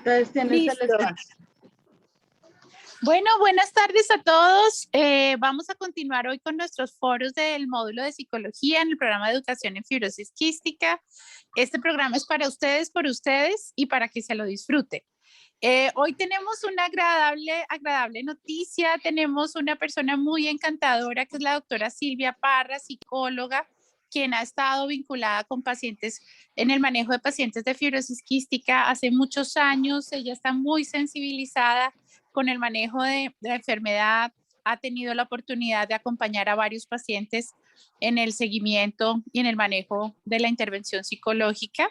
Entonces tienes el Listo. espacio. Bueno, buenas tardes a todos. Vamos a continuar hoy con nuestros foros del módulo de psicología en el programa de educación en fibrosis quística. Este programa es para ustedes, por ustedes y para que se lo disfruten. Hoy tenemos una agradable noticia. Tenemos una persona muy encantadora que es la doctora Silvia Parra, psicóloga, quien ha estado vinculada con pacientes en el manejo de pacientes de fibrosis quística hace muchos años. Ella está muy sensibilizada con el manejo de la enfermedad, ha tenido la oportunidad de acompañar a varios pacientes en el seguimiento y en el manejo de la intervención psicológica.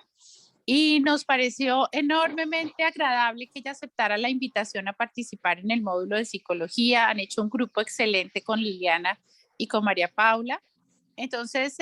Y nos pareció enormemente agradable que ella aceptara la invitación a participar en el módulo de psicología. Han hecho un grupo excelente con Liliana y con María Paula. Entonces,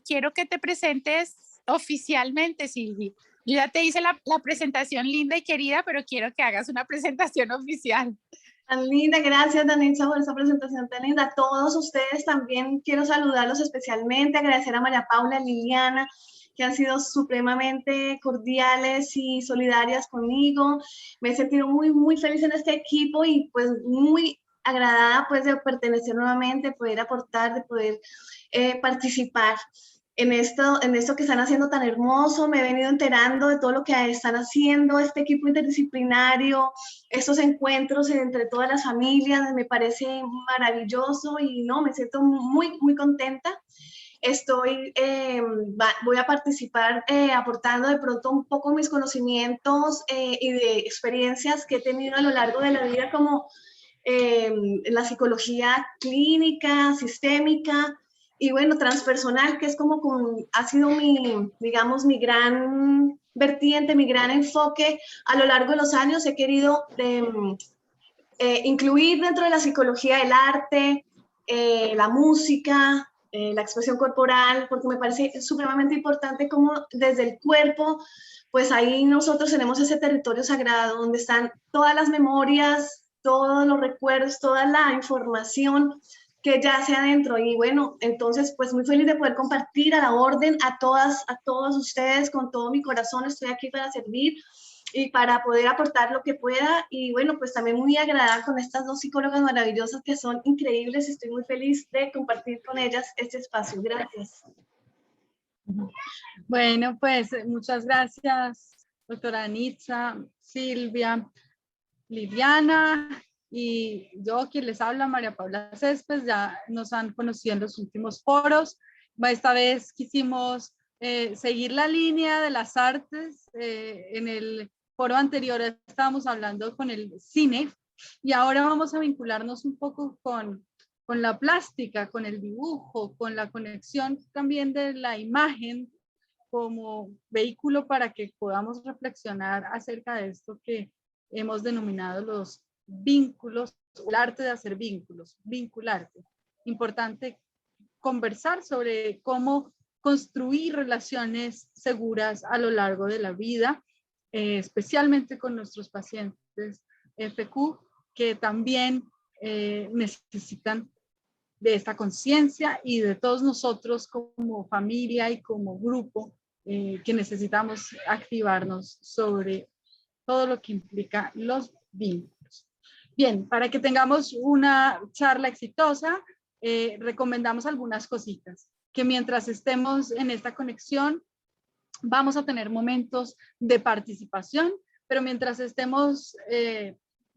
quiero que te presentes oficialmente, Silvi. Yo ya te hice la presentación linda y querida, pero quiero que hagas una presentación oficial. Tan linda, gracias Danitza por esa presentación tan linda. A todos ustedes también quiero saludarlos especialmente, agradecer a María Paula, Liliana, que han sido supremamente cordiales y solidarias conmigo. Me he sentido muy feliz en este equipo y pues muy agradada pues de pertenecer nuevamente, de poder aportar, de poder participar en esto que están haciendo tan hermoso. Me he venido enterando de todo lo que están haciendo este equipo interdisciplinario, estos encuentros entre todas las familias, me parece maravilloso y no, me siento muy contenta. Voy a participar aportando de pronto un poco mis conocimientos y de experiencias que he tenido a lo largo de la vida como la psicología clínica, sistémica, y bueno, transpersonal, que es ha sido digamos, mi gran vertiente, mi gran enfoque a lo largo de los años. He querido incluir dentro de la psicología el arte, la música, la expresión corporal, porque me parece supremamente importante como desde el cuerpo, pues ahí nosotros tenemos ese territorio sagrado donde están todas las memorias, todos los recuerdos, toda la información que ya sea adentro. Y bueno, entonces pues muy feliz de poder compartir a la orden a todos ustedes con todo mi corazón. Estoy aquí para servir y para poder aportar lo que pueda. Y bueno, pues también muy agradada con estas dos psicólogas maravillosas que son increíbles. Estoy muy feliz de compartir con ellas este espacio. Gracias. Bueno, pues muchas gracias, doctora Danitza, Silvia, Liliana y yo, quien les habla, María Paula Céspedes. Ya nos han conocido en los últimos foros. Esta vez quisimos seguir la línea de las artes. En el foro anterior estábamos hablando con el cine y ahora vamos a vincularnos un poco con la plástica, con el dibujo, con la conexión también de la imagen como vehículo para que podamos reflexionar acerca de esto que hemos denominado los vínculos, el arte de hacer vínculos, vincularte. Importante conversar sobre cómo construir relaciones seguras a lo largo de la vida, especialmente con nuestros pacientes FQ, que también necesitan de esta conciencia y de todos nosotros como familia y como grupo que necesitamos activarnos sobre todo lo que implica los vínculos. Bien, para que tengamos una charla exitosa, recomendamos algunas cositas, que mientras estemos en esta conexión vamos a tener momentos de participación, pero mientras estemos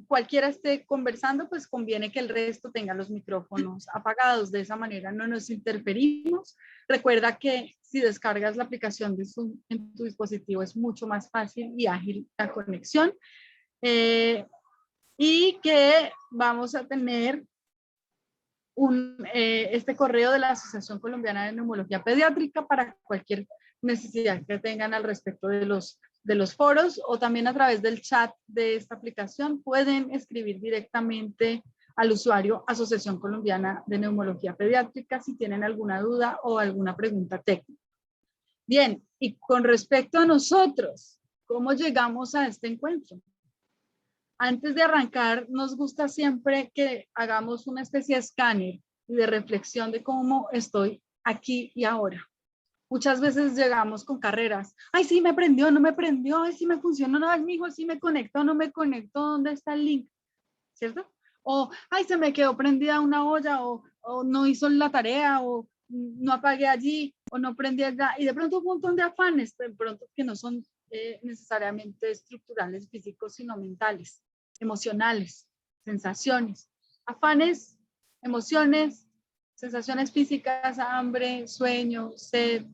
cualquiera esté conversando, pues conviene que el resto tenga los micrófonos apagados. De esa manera no nos interferimos. Recuerda que si descargas la aplicación de Zoom en tu dispositivo es mucho más fácil y ágil la conexión. Y que vamos a tener este correo de la Asociación Colombiana de Neumología Pediátrica para cualquier necesidad que tengan al respecto de los foros, o también a través del chat de esta aplicación pueden escribir directamente al usuario Asociación Colombiana de Neumología Pediátrica si tienen alguna duda o alguna pregunta técnica. Bien, y con respecto a nosotros, ¿cómo llegamos a este encuentro? Antes de arrancar, nos gusta siempre que hagamos una especie de escáner y de reflexión de cómo estoy aquí y ahora. Muchas veces llegamos con carreras. Ay, sí me prendió, no me prendió. Ay, sí me funcionó, no, ay, mijo, sí me conectó, no me conectó. ¿Dónde está el link? ¿Cierto? O, ay, se me quedó prendida una olla, o no hizo la tarea, o no apagué allí, o no prendí allá. Y de pronto un montón de afanes, de pronto que no son necesariamente estructurales, físicos, sino mentales, emocionales, sensaciones. Afanes, emociones, sensaciones físicas, hambre, sueño, sed,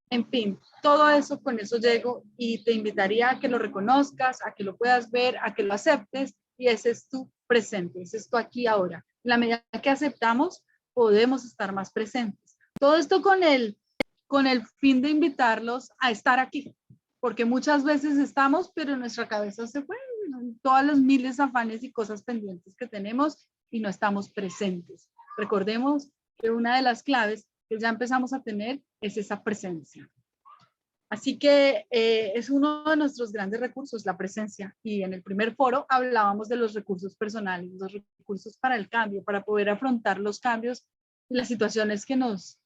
en fin, todo eso, con eso llego y te invitaría a que lo reconozcas, a que lo puedas ver, a que lo aceptes, y ese es tu presente, ese es tu aquí y ahora. En la medida que aceptamos, podemos estar más presentes. Todo esto con el fin de invitarlos a estar aquí, porque muchas veces estamos, pero nuestra cabeza se fue en todos los miles de afanes y cosas pendientes que tenemos y no estamos presentes. Recordemos que una de las claves que ya empezamos a tener es esa presencia. Así que es uno de nuestros grandes recursos, la presencia. Y en el primer foro hablábamos de los recursos personales, los recursos para el cambio, para poder afrontar los cambios y las situaciones que nos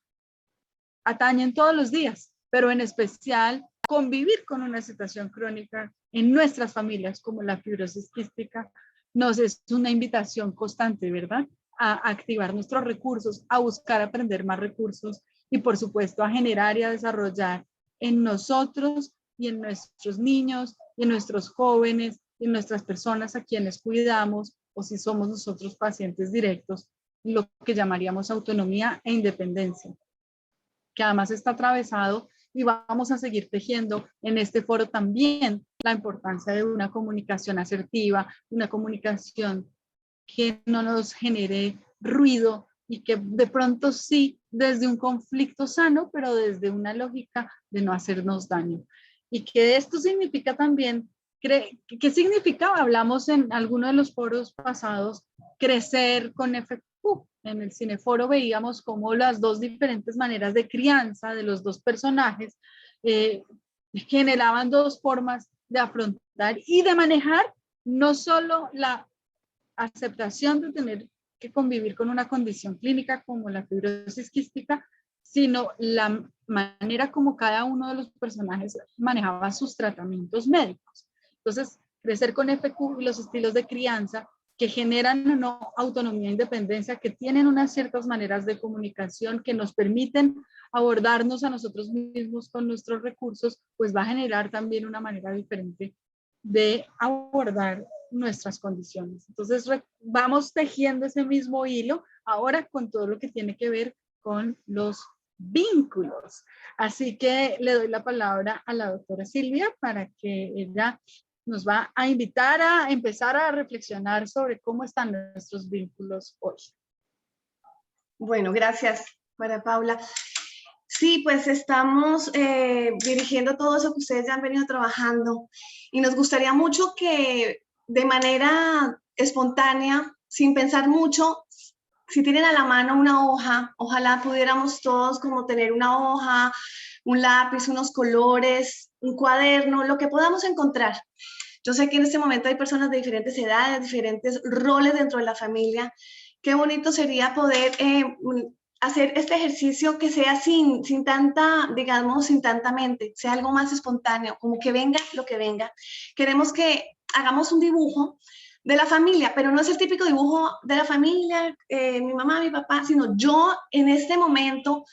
atañen todos los días, pero en especial convivir con una situación crónica en nuestras familias como la fibrosis quística nos es una invitación constante, ¿verdad? A activar nuestros recursos, a buscar aprender más recursos y por supuesto a generar y a desarrollar en nosotros y en nuestros niños y en nuestros jóvenes y en nuestras personas a quienes cuidamos, o si somos nosotros pacientes directos, lo que llamaríamos autonomía e independencia, que además está atravesado, y vamos a seguir tejiendo en este foro también la importancia de una comunicación asertiva, una comunicación que no nos genere ruido y que de pronto sí, desde un conflicto sano, pero desde una lógica de no hacernos daño. Y que esto significa también, ¿qué significa? Hablamos en alguno de los foros pasados, crecer con FQ. En el cineforo veíamos cómo las dos diferentes maneras de crianza de los dos personajes generaban dos formas de afrontar y de manejar no solo la aceptación de tener que convivir con una condición clínica como la fibrosis quística, sino la manera como cada uno de los personajes manejaba sus tratamientos médicos. Entonces, crecer con FQ y los estilos de crianza que generan o no autonomía e independencia, que tienen unas ciertas maneras de comunicación que nos permiten abordarnos a nosotros mismos con nuestros recursos, pues va a generar también una manera diferente de abordar nuestras condiciones. Entonces vamos tejiendo ese mismo hilo ahora con todo lo que tiene que ver con los vínculos. Así que le doy la palabra a la doctora Silvia para que ella nos va a invitar a empezar a reflexionar sobre cómo están nuestros vínculos hoy. Bueno, gracias, María Paula. Sí, pues estamos dirigiendo todo eso que ustedes ya han venido trabajando y nos gustaría mucho que de manera espontánea, sin pensar mucho, si tienen a la mano una hoja, ojalá pudiéramos todos como tener una hoja, un lápiz, unos colores, un cuaderno, lo que podamos encontrar. Yo sé que en este momento hay personas de diferentes edades, diferentes roles dentro de la familia. Qué bonito sería poder hacer este ejercicio que sea sin tanta, digamos, sin tanta mente, sea algo más espontáneo, como que venga lo que venga. Queremos que hagamos un dibujo de la familia, pero no es el típico dibujo de la familia, mi mamá, mi papá, sino yo en este momento,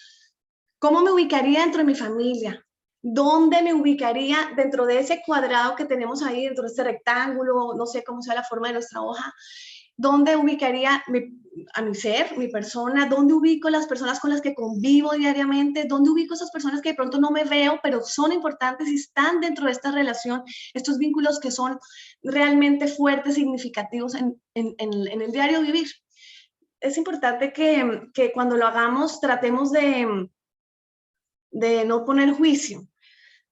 ¿cómo me ubicaría dentro de mi familia? ¿Dónde me ubicaría dentro de ese cuadrado que tenemos ahí, dentro de este rectángulo, no sé cómo sea la forma de nuestra hoja? ¿Dónde ubicaría a mi ser, mi persona? ¿Dónde ubico las personas con las que convivo diariamente? ¿Dónde ubico esas personas que de pronto no me veo, pero son importantes y están dentro de esta relación, estos vínculos que son realmente fuertes, significativos en el diario vivir? Es importante que cuando lo hagamos tratemos de no poner juicio,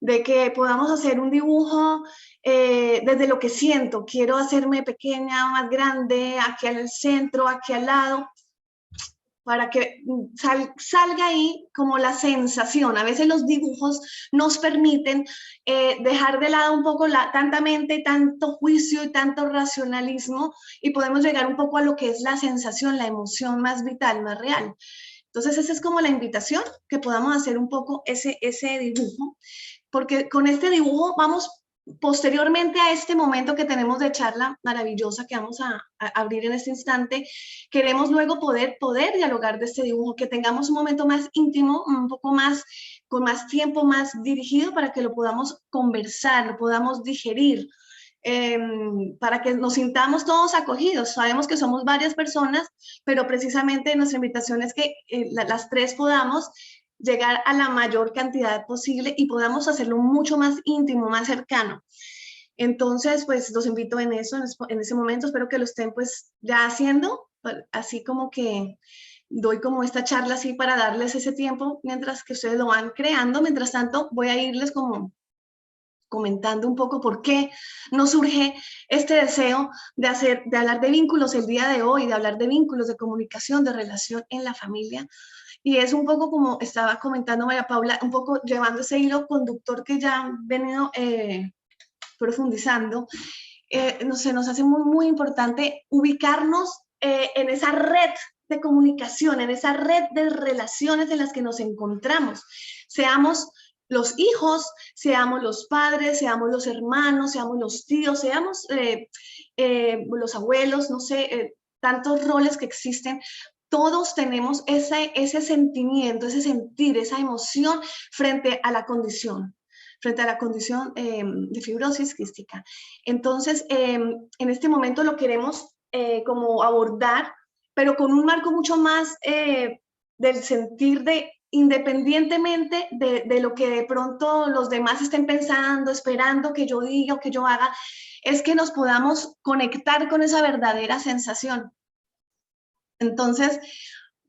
de que podamos hacer un dibujo desde lo que siento. Quiero hacerme pequeña, más grande, aquí al centro, aquí al lado, para que salga ahí como la sensación. A veces los dibujos nos permiten dejar de lado un poco tanta mente, tanto juicio y tanto racionalismo, y podemos llegar un poco a lo que es la sensación, la emoción más vital, más real. Entonces esa es como la invitación, que podamos hacer un poco ese dibujo, porque con este dibujo vamos posteriormente a este momento que tenemos de charla maravillosa que vamos a abrir en este instante. Queremos luego poder dialogar de este dibujo, que tengamos un momento más íntimo, un poco más, con más tiempo, más dirigido, para que lo podamos conversar, lo podamos digerir, para que nos sintamos todos acogidos. Sabemos que somos varias personas, pero precisamente nuestra invitación es que las tres podamos llegar a la mayor cantidad posible y podamos hacerlo mucho más íntimo, más cercano. Entonces, pues los invito en eso, en ese momento. Espero que lo estén pues ya haciendo, así como que doy como esta charla así para darles ese tiempo mientras que ustedes lo van creando. Mientras tanto, voy a irles como comentando un poco por qué nos surge este deseo de hablar de vínculos el día de hoy, de hablar de vínculos, de comunicación, de relación en la familia. Y es un poco como estaba comentando María Paula, un poco llevando ese hilo conductor que ya han venido profundizando. No sé, nos hace muy, muy importante ubicarnos en esa red de comunicación, en esa red de relaciones en las que nos encontramos. Seamos los hijos, seamos los padres, seamos los hermanos, seamos los tíos, seamos los abuelos, no sé, tantos roles que existen. Todos tenemos ese sentimiento, ese sentir, esa emoción frente a la condición de fibrosis quística. Entonces, en este momento lo queremos como abordar, pero con un marco mucho más del sentir de, independientemente de lo que de pronto los demás estén pensando, esperando que yo diga o que yo haga, es que nos podamos conectar con esa verdadera sensación. Entonces,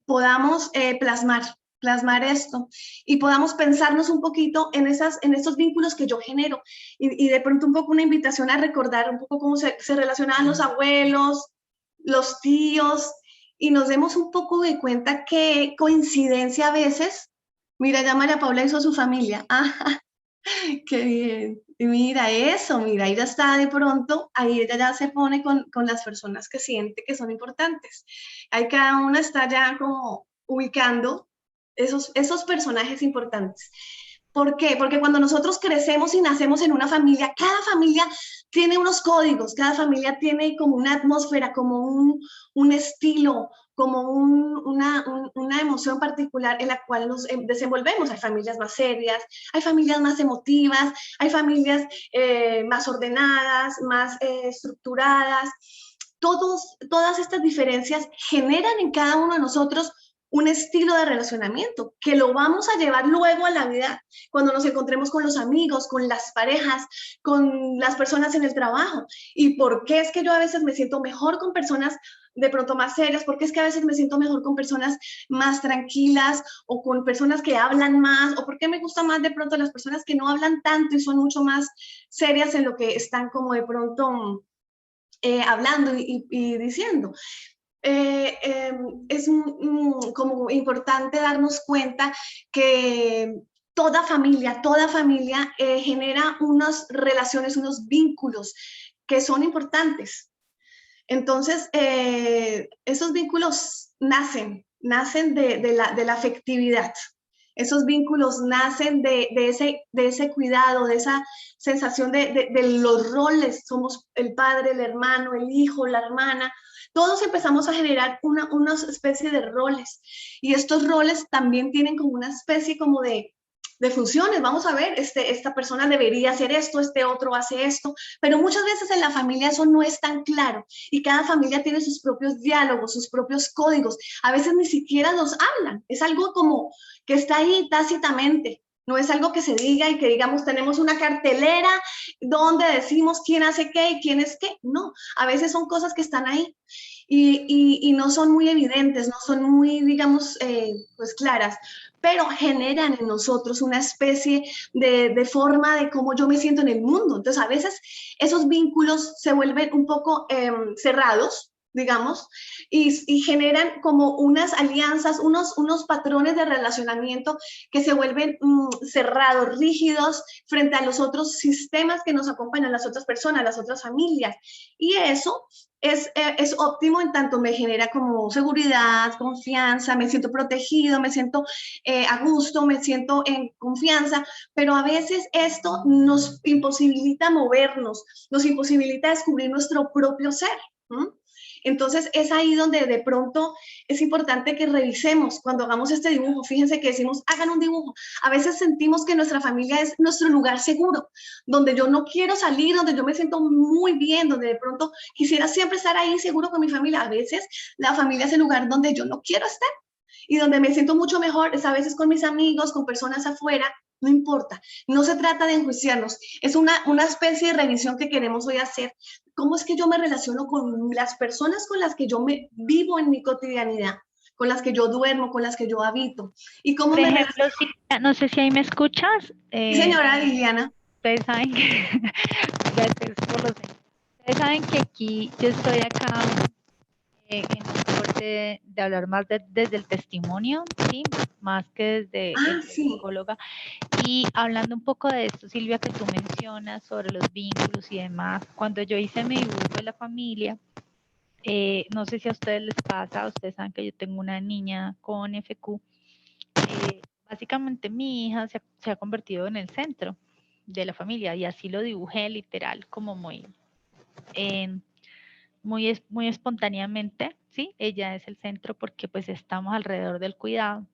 podamos plasmar esto y podamos pensarnos un poquito en estos vínculos que yo genero y de pronto un poco una invitación a recordar un poco cómo se relacionaban los abuelos, los tíos, y nos demos un poco de cuenta que coincidencia a veces. Mira, ya María Paula hizo su familia. ¡Ah, qué bien! Y mira eso, mira, ella está de pronto, ahí ella ya se pone con las personas que siente que son importantes. Ahí cada una está ya como ubicando esos personajes importantes. ¿Por qué? Porque cuando nosotros crecemos y nacemos en una familia, cada familia tiene unos códigos, cada familia tiene como una atmósfera, como un estilo, como una emoción particular en la cual nos desenvolvemos. Hay familias más serias, hay familias más emotivas, hay familias más ordenadas, más estructuradas. Todas estas diferencias generan en cada uno de nosotros un estilo de relacionamiento que lo vamos a llevar luego a la vida, cuando nos encontremos con los amigos, con las parejas, con las personas en el trabajo. ¿Y por qué es que yo a veces me siento mejor con personas de pronto más serias? ¿Por qué es que a veces me siento mejor con personas más tranquilas o con personas que hablan más? ¿O por qué me gusta más de pronto las personas que no hablan tanto y son mucho más serias en lo que están como de pronto hablando y diciendo? Es como importante darnos cuenta que toda familia genera unas relaciones, unos vínculos que son importantes. Entonces, esos vínculos nacen de la afectividad. Esos vínculos nacen de ese cuidado, de esa sensación de los roles. Somos el padre, el hermano, el hijo, la hermana. Todos empezamos a generar una especie de roles. Y estos roles también tienen como una especie como de funciones. Vamos a ver, esta persona debería hacer esto, este otro hace esto, pero muchas veces en la familia eso no es tan claro y cada familia tiene sus propios diálogos, sus propios códigos. A veces ni siquiera los hablan, es algo como que está ahí tácitamente. No es algo que se diga y que digamos tenemos una cartelera donde decimos quién hace qué y quién es qué. No, a veces son cosas que están ahí y no son muy evidentes, no son muy, digamos, pues claras, pero generan en nosotros una especie de forma de cómo yo me siento en el mundo. Entonces, a veces esos vínculos se vuelven un poco cerrados, digamos, y generan como unas alianzas, unos patrones de relacionamiento que se vuelven cerrados, rígidos frente a los otros sistemas que nos acompañan, las otras personas, las otras familias. Y eso es óptimo en tanto me genera como seguridad, confianza, me siento protegido, me siento a gusto, me siento en confianza, pero a veces esto nos imposibilita movernos, nos imposibilita descubrir nuestro propio ser. Entonces es ahí donde de pronto es importante que revisemos cuando hagamos este dibujo. Fíjense que decimos, hagan un dibujo. A veces sentimos que nuestra familia es nuestro lugar seguro, donde yo no quiero salir, donde yo me siento muy bien, donde de pronto quisiera siempre estar ahí seguro con mi familia. A veces la familia es el lugar donde yo no quiero estar y donde me siento mucho mejor es a veces con mis amigos, con personas afuera. No importa, no se trata de enjuiciarnos, es una especie de revisión que queremos hoy hacer. ¿Cómo es que yo me relaciono con las personas con las que yo me vivo en mi cotidianidad? Con las que yo duermo, con las que yo habito. Y cómo Por ejemplo, no sé si ahí me escuchas. Sí, señora Liliana. Ustedes saben que, gracias por los... Ustedes saben que aquí, yo estoy acá en un corte de hablar más desde el testimonio, ¿sí? Más que desde Sí. psicóloga. Y hablando un poco de esto, Silvia, que tú mencionas sobre los vínculos y demás, cuando yo hice mi dibujo de la familia, no sé si a ustedes les pasa, ustedes saben que yo tengo una niña con FQ, básicamente mi hija se ha convertido en el centro de la familia y así lo dibujé literal, como muy espontáneamente, ¿sí? Ella es el centro porque pues estamos alrededor del cuidado.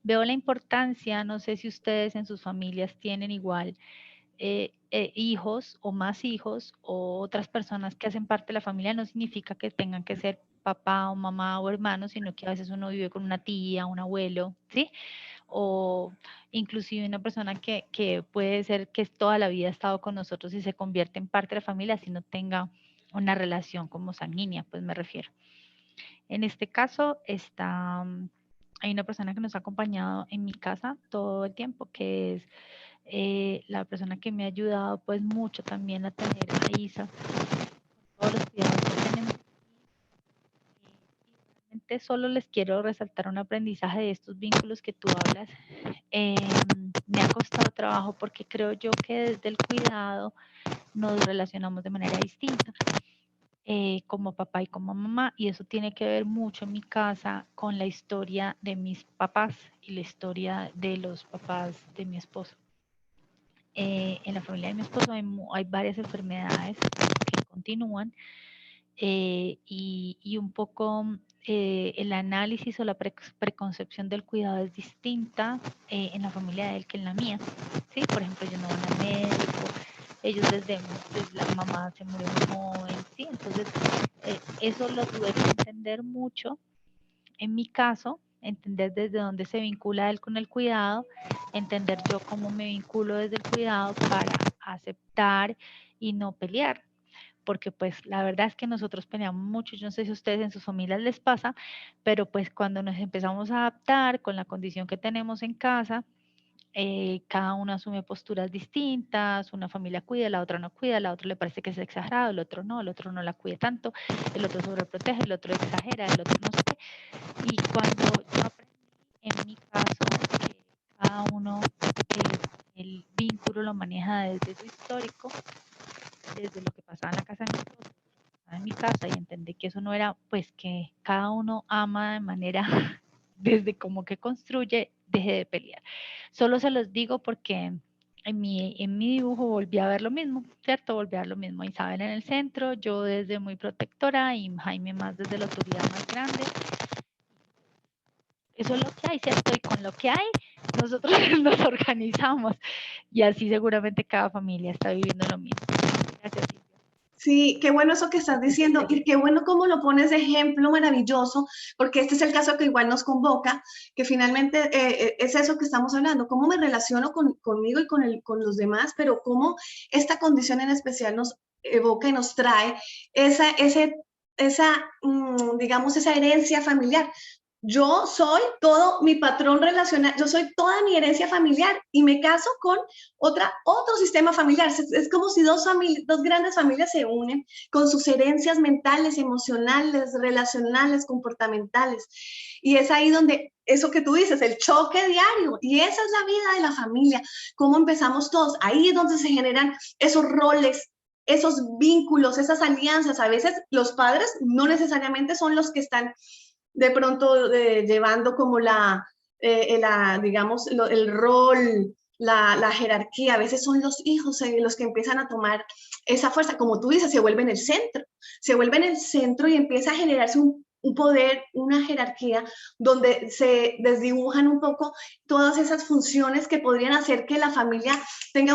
Veo la importancia, no sé si ustedes en sus familias tienen igual hijos o más hijos o otras personas que hacen parte de la familia, no significa que tengan que ser papá o mamá o hermano, sino que a veces uno vive con una tía, un abuelo, ¿sí? O inclusive una persona que puede ser que toda la vida ha estado con nosotros y se convierte en parte de la familia si no tenga una relación como sanguínea, pues me refiero. En este caso hay una persona que nos ha acompañado en mi casa todo el tiempo, que es la persona que me ha ayudado pues mucho también a tener a Isa, todos los cuidados que tenemos. Realmente solo les quiero resaltar un aprendizaje de estos vínculos que tú hablas. Me ha costado trabajo porque creo yo que desde el cuidado nos relacionamos de manera distinta. Como papá y como mamá, y eso tiene que ver mucho en mi casa con la historia de mis papás y la historia de los papás de mi esposo. En la familia de mi esposo hay varias enfermedades que continúan y un poco el análisis o la preconcepción del cuidado es distinta en la familia de él que en la mía. ¿Sí? Por ejemplo, yo no voy al médico, ellos desde la mamá se murió muy joven, ¿sí? Entonces eso lo tuve que entender mucho en mi caso, entender desde dónde se vincula él con el cuidado, entender yo cómo me vinculo desde el cuidado para aceptar y no pelear, porque pues la verdad es que nosotros peleamos mucho, yo no sé si a ustedes en sus familias les pasa, pero pues cuando nos empezamos a adaptar con la condición que tenemos en casa, cada uno asume posturas distintas, una familia cuida, la otra no cuida, la otra le parece que es exagerado, el otro no la cuida tanto, el otro sobreprotege, el otro exagera, el otro no sé qué. Y cuando yo aprendí en mi caso que cada uno el vínculo lo maneja desde su histórico, desde lo que pasaba en la casa de mi esposo, en mi casa, y entendí que eso no era, pues que cada uno ama de manera desde como que construye, deje de pelear. Solo se los digo porque en mi dibujo volví a ver lo mismo, ¿cierto? Volví a ver lo mismo. Isabel en el centro, yo desde muy protectora y Jaime más desde la autoridad más grande. Eso es lo que hay, ¿cierto? Y con lo que hay, nosotros nos organizamos y así seguramente cada familia está viviendo lo mismo. Gracias, Silvia. Sí, qué bueno eso que estás diciendo y qué bueno cómo lo pones de ejemplo maravilloso, porque este es el caso que igual nos convoca, que finalmente es eso que estamos hablando, cómo me relaciono conmigo y con los demás, pero cómo esta condición en especial nos evoca y nos trae digamos, esa herencia familiar. yo soy todo mi patrón relacional, yo soy toda mi herencia familiar y me caso con otro sistema familiar. Es como si dos grandes familias se unen con sus herencias mentales, emocionales, relacionales, comportamentales. Y es ahí donde eso que tú dices, el choque diario, y esa es la vida de la familia, cómo empezamos todos. Ahí es donde se generan esos roles, esos vínculos, esas alianzas. A veces los padres no necesariamente son los que están de pronto llevando como digamos, el rol, la jerarquía. A veces son los hijos los que empiezan a tomar esa fuerza, como tú dices, se vuelven el centro y empieza a generarse un poder, una jerarquía, donde se desdibujan un poco todas esas funciones que podrían hacer que la familia tenga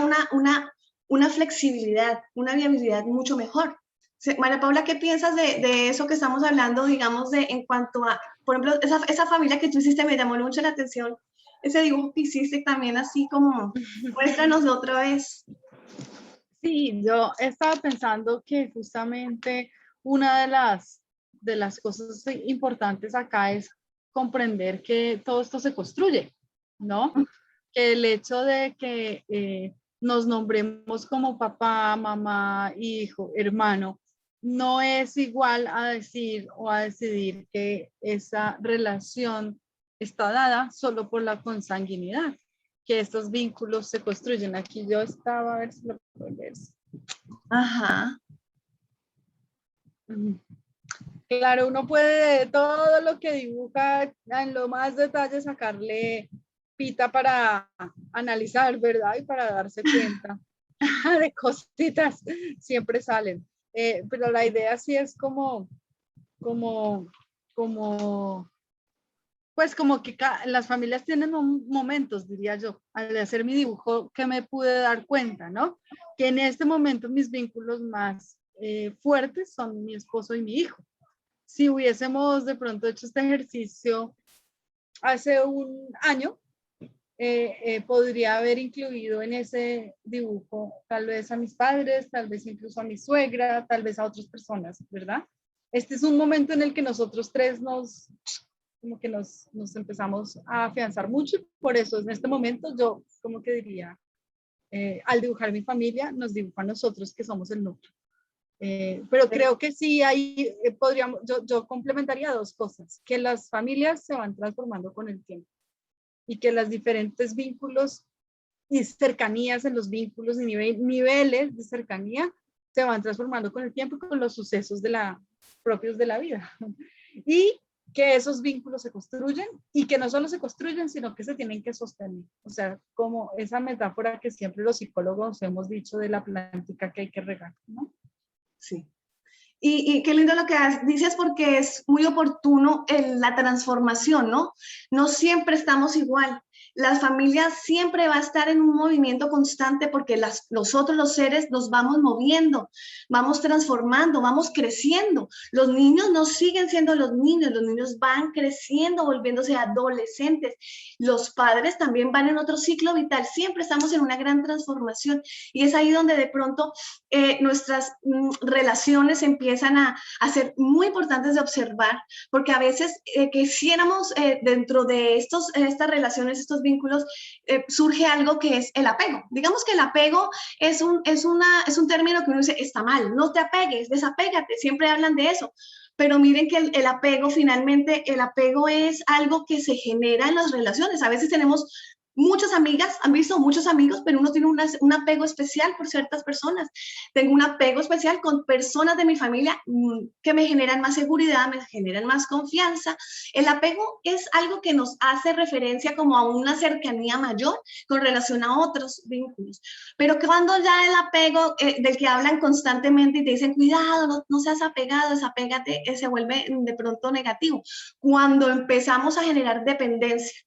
una flexibilidad, una viabilidad mucho mejor. María Paula, ¿qué piensas de eso que estamos hablando, digamos, en cuanto a, por ejemplo, esa familia que tú hiciste? Me llamó mucho la atención ese dibujo que hiciste también, así como, muéstranos otra vez. Sí, yo estaba pensando que justamente una de las cosas importantes acá es comprender que todo esto se construye, ¿no? Que el hecho de que nos nombremos como papá, mamá, hijo, hermano, no es igual a decir o a decidir que esa relación está dada solo por la consanguinidad, que estos vínculos se construyen. Aquí yo estaba, a ver si lo puedo ver. Ajá. Claro, uno puede de todo lo que dibuja en lo más detalle sacarle pita para analizar, ¿verdad? Y para darse cuenta de cositas, siempre salen. Pero la idea sí es pues como que las familias tienen momentos, diría yo, al hacer mi dibujo, que me pude dar cuenta, ¿no? Que en este momento mis vínculos más fuertes son mi esposo y mi hijo. Si hubiésemos de pronto hecho este ejercicio hace un año, podría haber incluido en ese dibujo tal vez a mis padres, tal vez incluso a mi suegra, tal vez a otras personas, ¿verdad? Este es un momento en el que nosotros tres nos empezamos a afianzar mucho, por eso en este momento yo como que diría, al dibujar mi familia, nos dibuja a nosotros que somos el núcleo. Pero creo que sí, ahí podríamos, yo complementaría dos cosas, que las familias se van transformando con el tiempo y que los diferentes vínculos y cercanías en los vínculos y niveles de cercanía se van transformando con el tiempo y con los sucesos propios de la vida. Y que esos vínculos se construyen y que no solo se construyen, sino que se tienen que sostener. O sea, como esa metáfora que siempre los psicólogos hemos dicho de la plántica que hay que regar, ¿no? Sí. Y qué lindo lo que dices, porque es muy oportuno la transformación, ¿no? No siempre estamos igual. Las familias siempre va a estar en un movimiento constante porque nosotros los seres nos vamos moviendo, vamos transformando, vamos creciendo. Los niños no siguen siendo los niños van creciendo, volviéndose adolescentes. Los padres también van en otro ciclo vital, siempre estamos en una gran transformación y es ahí donde de pronto nuestras relaciones empiezan a ser muy importantes de observar, porque a veces quisiéramos dentro de estas relaciones, estos vínculos, surge algo que es el apego. Digamos que el apego es un término que uno dice, está mal, no te apegues, desapégate, siempre hablan de eso. Pero miren que el apego, finalmente, el apego es algo que se genera en las relaciones. A veces tenemos muchas amigas, han visto muchos amigos, pero uno tiene un apego especial por ciertas personas. Tengo un apego especial con personas de mi familia que me generan más seguridad, me generan más confianza. El apego es algo que nos hace referencia como a una cercanía mayor con relación a otros vínculos. Pero cuando ya el apego del que hablan constantemente y te dicen, cuidado, no seas apegado, desapégate, se vuelve de pronto negativo. Cuando empezamos a generar dependencia,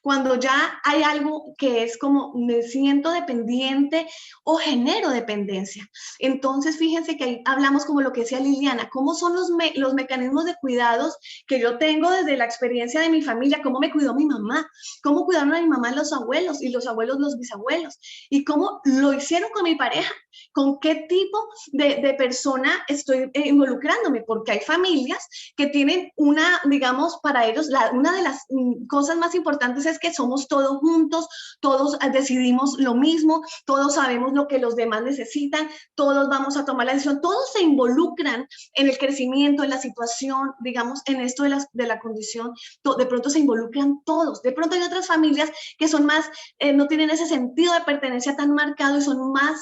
Cuando ya hay algo que es como me siento dependiente o genero dependencia. Entonces, fíjense que ahí hablamos como lo que decía Liliana, cómo son los mecanismos de cuidados que yo tengo desde la experiencia de mi familia, cómo me cuidó mi mamá, cómo cuidaron a mi mamá los abuelos y los abuelos los bisabuelos, y cómo lo hicieron con mi pareja, con qué tipo de persona estoy involucrándome, porque hay familias que tienen una, digamos, para ellos, una de las cosas más importantes es que somos todos juntos, todos decidimos lo mismo, todos sabemos lo que los demás necesitan, todos vamos a tomar la decisión, todos se involucran en el crecimiento, en la situación, digamos, en esto de la condición, de pronto se involucran todos. De pronto hay otras familias que son más, no tienen ese sentido de pertenencia tan marcado y son más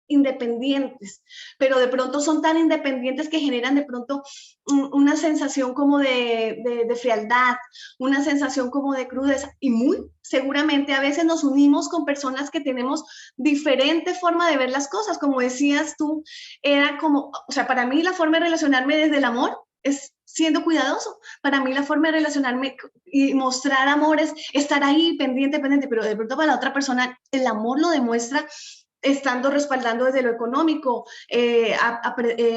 independientes, pero de pronto son tan independientes que generan de pronto una sensación como de frialdad, una sensación como de crudeza, y muy seguramente a veces nos unimos con personas que tenemos diferente forma de ver las cosas, como decías tú, era como, o sea, para mí la forma de relacionarme desde el amor es siendo cuidadoso. Para mí la forma de relacionarme y mostrar amor es estar ahí pendiente, pero de pronto para la otra persona el amor lo demuestra estando respaldando desde lo económico,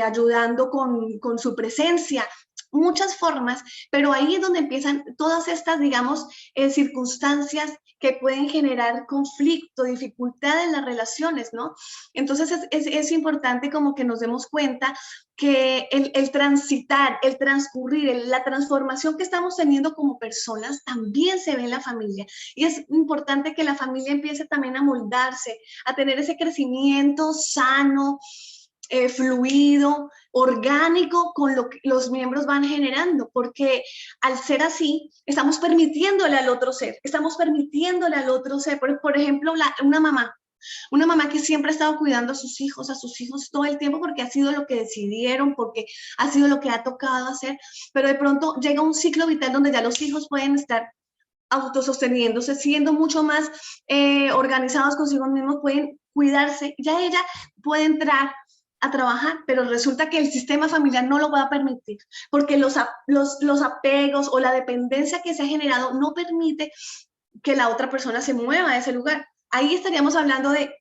ayudando con su presencia, muchas formas, pero ahí es donde empiezan todas estas, digamos, circunstancias que pueden generar conflicto, dificultad en las relaciones, ¿no? Entonces es importante como que nos demos cuenta que el transitar, el transcurrir, la transformación que estamos teniendo como personas también se ve en la familia. Y es importante que la familia empiece también a moldarse, a tener ese crecimiento sano, fluido, orgánico con lo que los miembros van generando, porque al ser así, estamos permitiéndole al otro ser, por ejemplo, una mamá que siempre ha estado cuidando a sus hijos todo el tiempo porque ha sido lo que decidieron, porque ha sido lo que ha tocado hacer, pero de pronto llega un ciclo vital donde ya los hijos pueden estar autososteniéndose, siendo mucho más organizados consigo mismos, pueden cuidarse, ya ella puede entrar a trabajar, pero resulta que el sistema familiar no lo va a permitir, porque los apegos o la dependencia que se ha generado no permite que la otra persona se mueva de ese lugar. Ahí estaríamos hablando de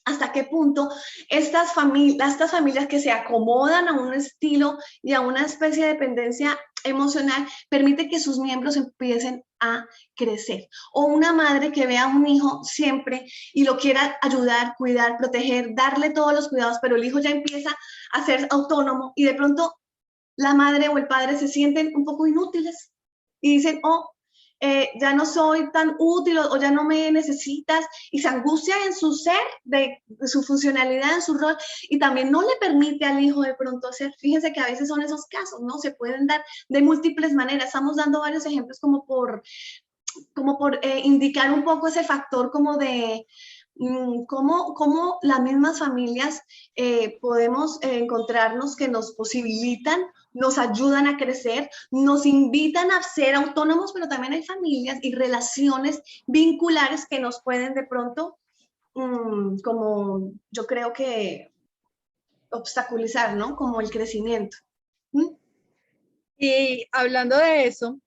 hasta qué punto estas familias que se acomodan a un estilo y a una especie de dependencia emocional permite que sus miembros empiecen a crecer. O una madre que vea a un hijo siempre y lo quiera ayudar, cuidar, proteger, darle todos los cuidados, pero el hijo ya empieza a ser autónomo y de pronto la madre o el padre se sienten un poco inútiles y dicen, oh, ya no soy tan útil o ya no me necesitas, y se angustia en su ser, de su funcionalidad, en su rol, y también no le permite al hijo de pronto hacer. Fíjense que a veces son esos casos, ¿no? Se pueden dar de múltiples maneras. Estamos dando varios ejemplos como por indicar un poco ese factor como de cómo las mismas familias podemos encontrarnos que nos posibilitan, nos ayudan a crecer, nos invitan a ser autónomos, pero también hay familias y relaciones vinculares que nos pueden de pronto, como yo creo que obstaculizar, ¿no? Como el crecimiento. Y hablando de eso,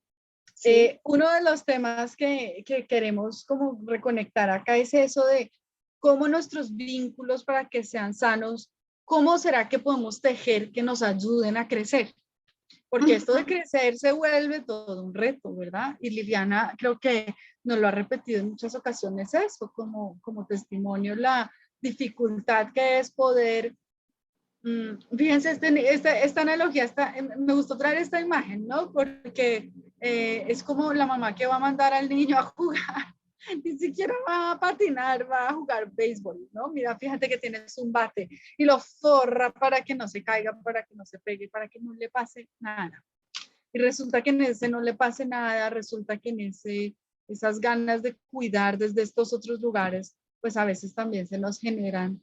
Sí. uno de los temas que queremos como reconectar acá es eso de cómo nuestros vínculos para que sean sanos, cómo será que podemos tejer que nos ayuden a crecer. Porque esto de crecer se vuelve todo un reto, ¿verdad? Y Liliana creo que nos lo ha repetido en muchas ocasiones eso, como testimonio, la dificultad que es poder. Fíjense, esta analogía, me gustó traer esta imagen, ¿no? Porque es como la mamá que va a mandar al niño a jugar, ni siquiera va a patinar, va a jugar béisbol, ¿no? Mira, fíjate que tienes un bate y lo forra para que no se caiga, para que no se pegue, para que no le pase nada. Y resulta que en ese no le pase nada, resulta que en esas ganas de cuidar desde estos otros lugares, pues a veces también se nos generan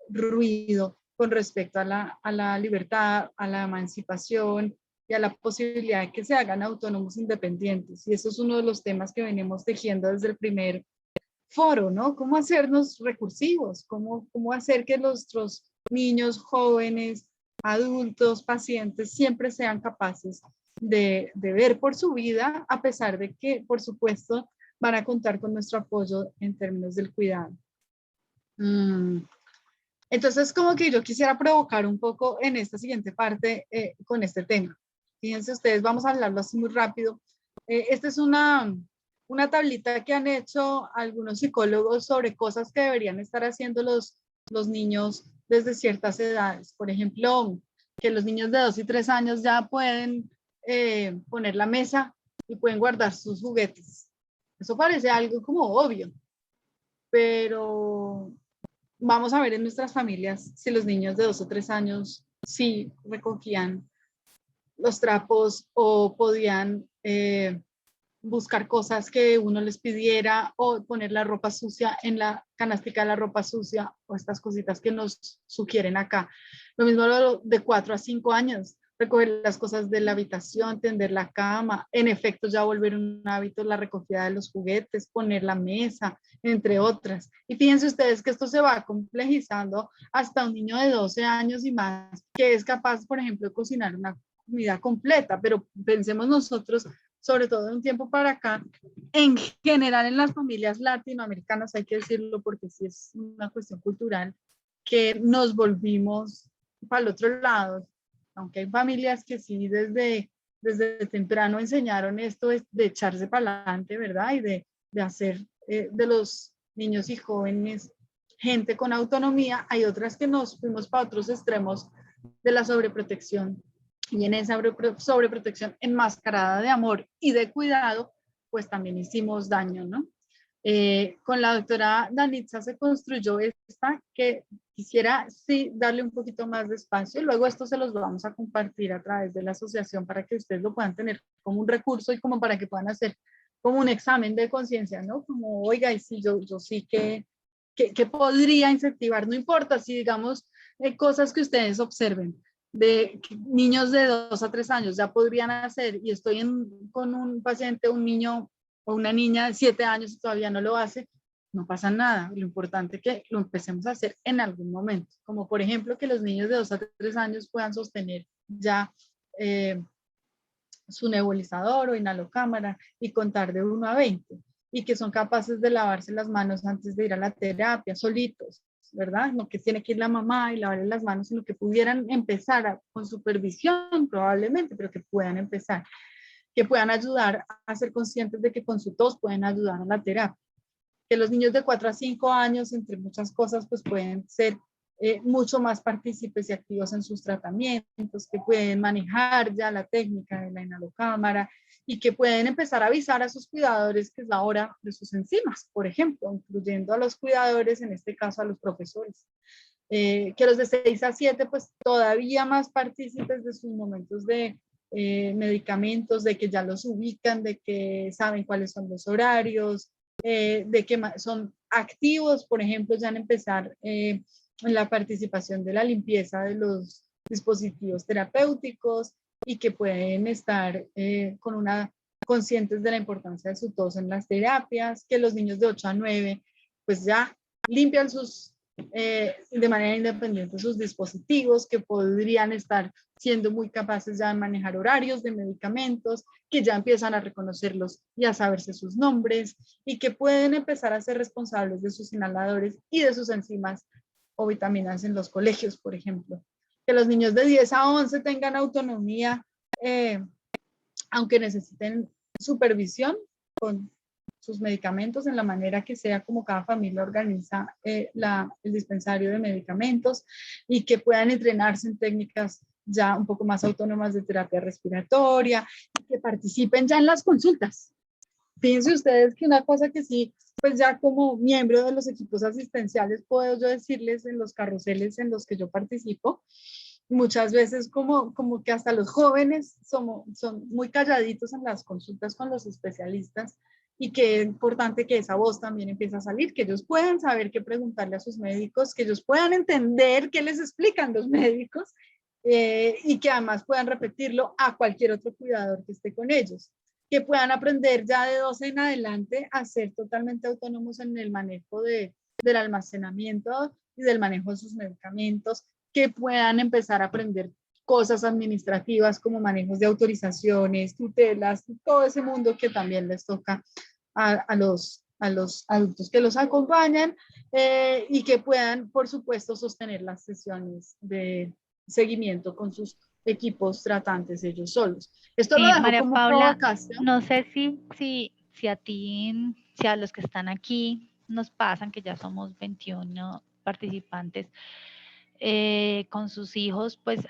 ruido con respecto a la libertad, a la emancipación y a la posibilidad de que se hagan autónomos independientes. Y eso es uno de los temas que venimos tejiendo desde el primer foro, ¿no? ¿Cómo hacernos recursivos? ¿Cómo hacer que nuestros niños, jóvenes, adultos, pacientes siempre sean capaces de ver por su vida, a pesar de que, por supuesto, van a contar con nuestro apoyo en términos del cuidado. Entonces, como que yo quisiera provocar un poco en esta siguiente parte con este tema. Fíjense ustedes, vamos a hablarlo así muy rápido. Esta es una tablita que han hecho algunos psicólogos sobre cosas que deberían estar haciendo los niños desde ciertas edades. Por ejemplo, que los niños de 2 y 3 años ya pueden poner la mesa y pueden guardar sus juguetes. Eso parece algo como obvio, pero vamos a ver en nuestras familias si los niños de 2 o 3 años sí recogían los trapos o podían buscar cosas que uno les pidiera o poner la ropa sucia en la canastica de la ropa sucia o estas cositas que nos sugieren acá. Lo mismo de 4 a 5 años, recoger las cosas de la habitación, tender la cama, en efecto ya volver un hábito la recogida de los juguetes, poner la mesa, entre otras. Y fíjense ustedes que esto se va complejizando hasta un niño de 12 años y más, que es capaz, por ejemplo, de cocinar una comida completa, pero pensemos nosotros, sobre todo de un tiempo para acá, en general en las familias latinoamericanas, hay que decirlo porque sí es una cuestión cultural, que nos volvimos para el otro lado, aunque hay familias que sí desde temprano enseñaron esto de echarse para adelante, ¿verdad? Y de hacer de los niños y jóvenes gente con autonomía. Hay otras que nos fuimos para otros extremos de la sobreprotección, y en esa sobreprotección enmascarada de amor y de cuidado, pues también hicimos daño, ¿no? Con la doctora Danitza se construyó esta que quisiera sí darle un poquito más de espacio. Luego esto se los vamos a compartir a través de la asociación para que ustedes lo puedan tener como un recurso y como para que puedan hacer como un examen de conciencia, ¿no? Como, oiga, y si yo sí que podría incentivar, no importa si digamos cosas que ustedes observen de niños de 2 a 3 años ya podrían hacer, y estoy con un paciente, un niño o una niña de 7 años y todavía no lo hace, no pasa nada. Lo importante es que lo empecemos a hacer en algún momento, como por ejemplo que los niños de 2 a 3 años puedan sostener ya su nebulizador o inhalocámara y contar de 1 a 20, y que son capaces de lavarse las manos antes de ir a la terapia solitos, ¿verdad? No que tiene que ir la mamá y lavarle las manos, sino que pudieran empezar con supervisión probablemente, pero que puedan empezar, que puedan ayudar a ser conscientes de que con su tos pueden ayudar a la terapia. Que los niños de 4 a 5 años, entre muchas cosas, pues pueden ser mucho más partícipes y activos en sus tratamientos, que pueden manejar ya la técnica de la inhalocámara y que pueden empezar a avisar a sus cuidadores que es la hora de sus enzimas, por ejemplo, incluyendo a los cuidadores, en este caso a los profesores. Que los de 6 a 7 pues todavía más partícipes de sus momentos de medicamentos, de que ya los ubican, de que saben cuáles son los horarios, de que son activos, por ejemplo, ya en empezar en la participación de la limpieza de los dispositivos terapéuticos, y que pueden estar conscientes de la importancia de su tos en las terapias, que los niños de 8 a 9 pues ya limpian de manera independiente sus dispositivos, que podrían estar siendo muy capaces ya de manejar horarios de medicamentos, que ya empiezan a reconocerlos y a saberse sus nombres, y que pueden empezar a ser responsables de sus inhaladores y de sus enzimas o vitaminas en los colegios, por ejemplo. Que los niños de 10 a 11 tengan autonomía, aunque necesiten supervisión con sus medicamentos en la manera que sea como cada familia organiza el dispensario de medicamentos, y que puedan entrenarse en técnicas ya un poco más autónomas de terapia respiratoria, y que participen ya en las consultas. Fíjense ustedes que una cosa que sí, pues ya como miembro de los equipos asistenciales puedo yo decirles en los carruseles en los que yo participo, muchas veces como que hasta los jóvenes son muy calladitos en las consultas con los especialistas, y que es importante que esa voz también empiece a salir, que ellos puedan saber qué preguntarle a sus médicos, que ellos puedan entender qué les explican los médicos, y que además puedan repetirlo a cualquier otro cuidador que esté con ellos, que puedan aprender ya de 12 en adelante a ser totalmente autónomos en el manejo del almacenamiento y del manejo de sus medicamentos, que puedan empezar a aprender cosas administrativas como manejos de autorizaciones, tutelas, todo ese mundo que también les toca a los adultos que los acompañan y que puedan, por supuesto, sostener las sesiones de seguimiento con sus equipos tratantes ellos solos. Esto lo dejo María como Paula, provocación. no sé si a ti, si a los que están aquí nos pasan, que ya somos 21 participantes, con sus hijos, pues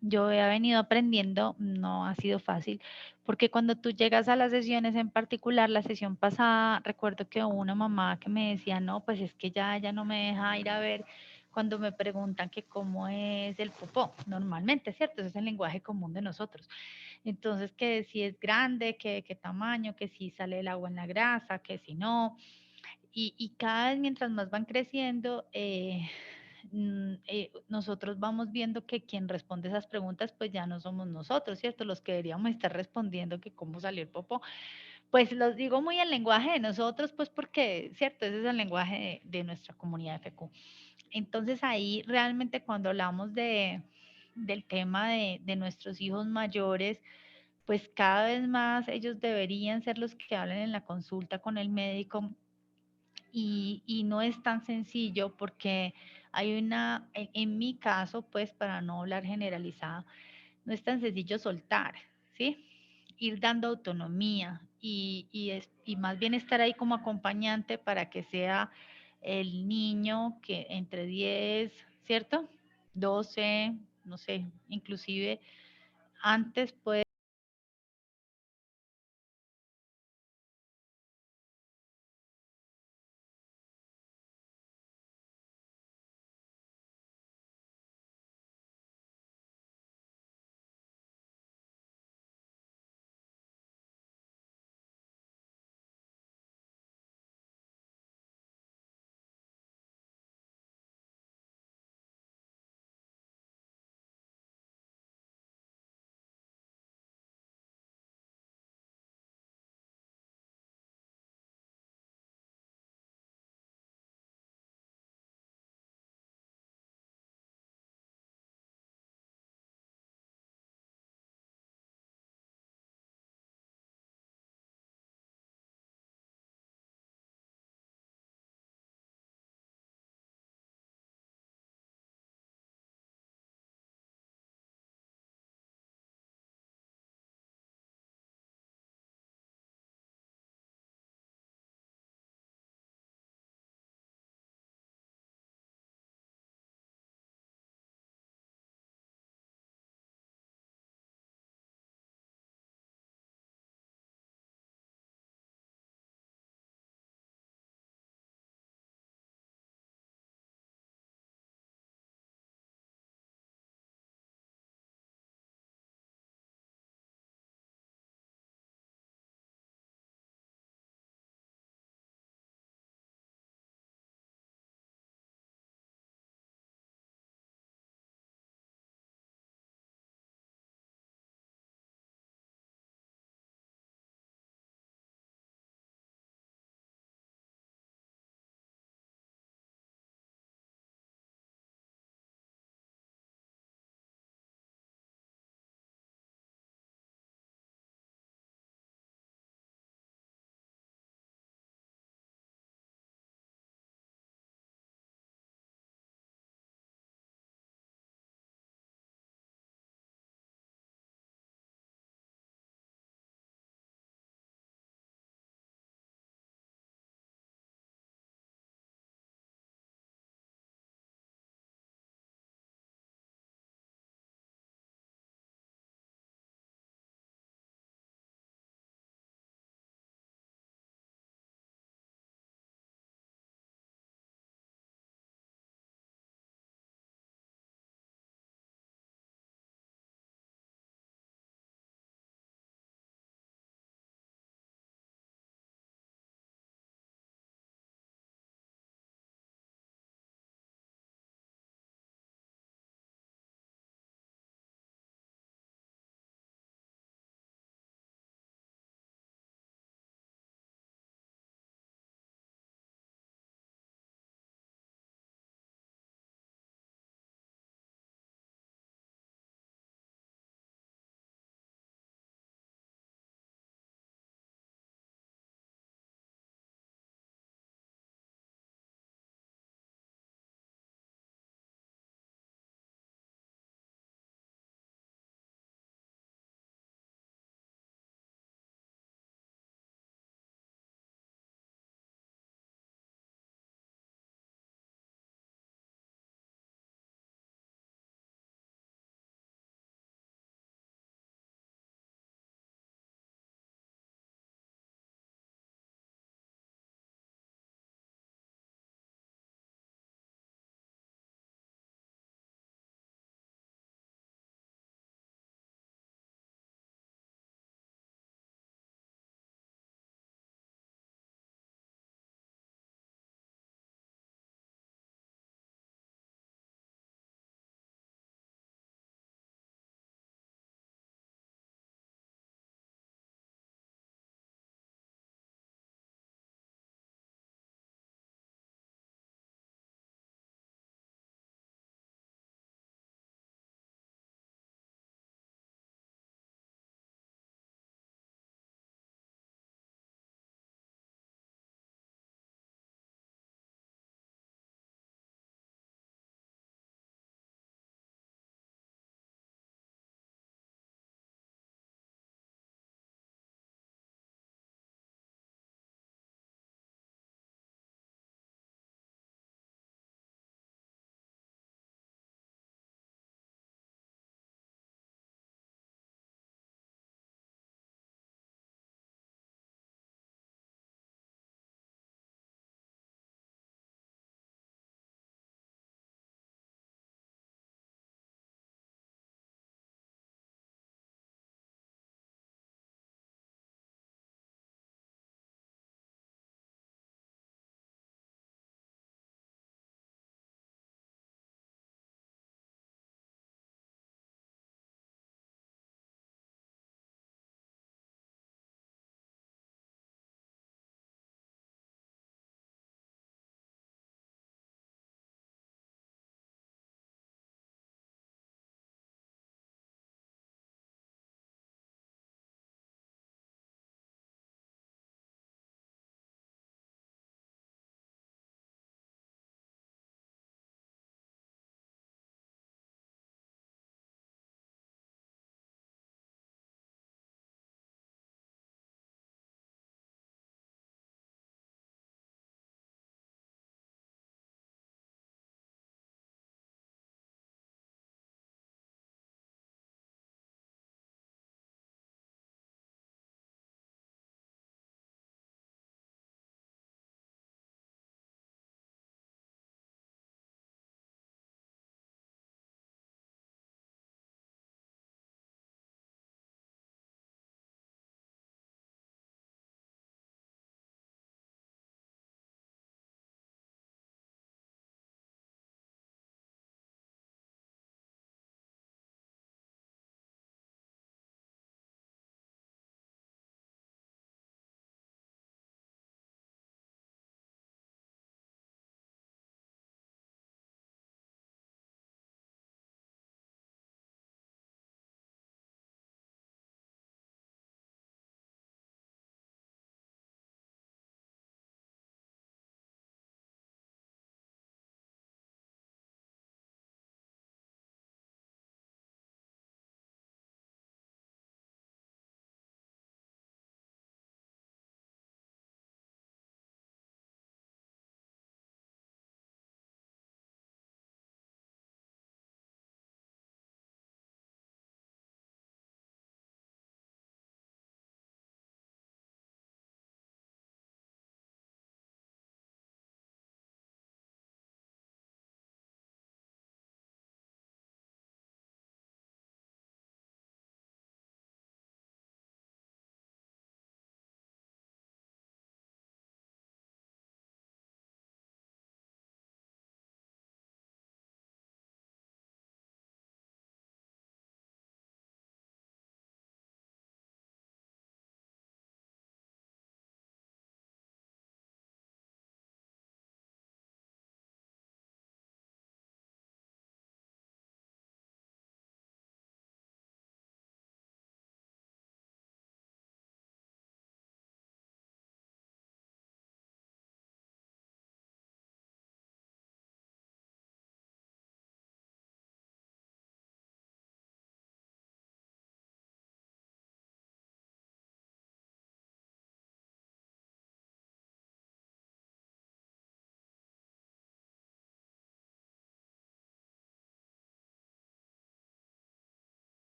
yo he venido aprendiendo, no ha sido fácil, porque cuando tú llegas a las sesiones, en particular la sesión pasada, recuerdo que hubo una mamá que me decía, no, pues es que ya ella no me deja ir a ver cuando me preguntan que cómo es el popó, normalmente, ¿cierto? Ese es el lenguaje común de nosotros. Entonces, que si es grande, que qué tamaño, que si sale el agua en la grasa, que si no. Y cada vez mientras más van creciendo, nosotros vamos viendo que quien responde esas preguntas, pues ya no somos nosotros, ¿cierto? Los que deberíamos estar respondiendo que cómo salió el popó. Pues los digo muy en lenguaje de nosotros, pues porque, ¿cierto? Ese es el lenguaje de nuestra comunidad FQ. Entonces ahí realmente cuando hablamos del tema de nuestros hijos mayores, pues cada vez más ellos deberían ser los que hablen en la consulta con el médico y no es tan sencillo porque hay en mi caso, pues para no hablar generalizado, no es tan sencillo soltar, ¿sí? Ir dando autonomía y más bien estar ahí como acompañante para que sea el niño que entre 10, ¿cierto? 12, no sé, inclusive antes puede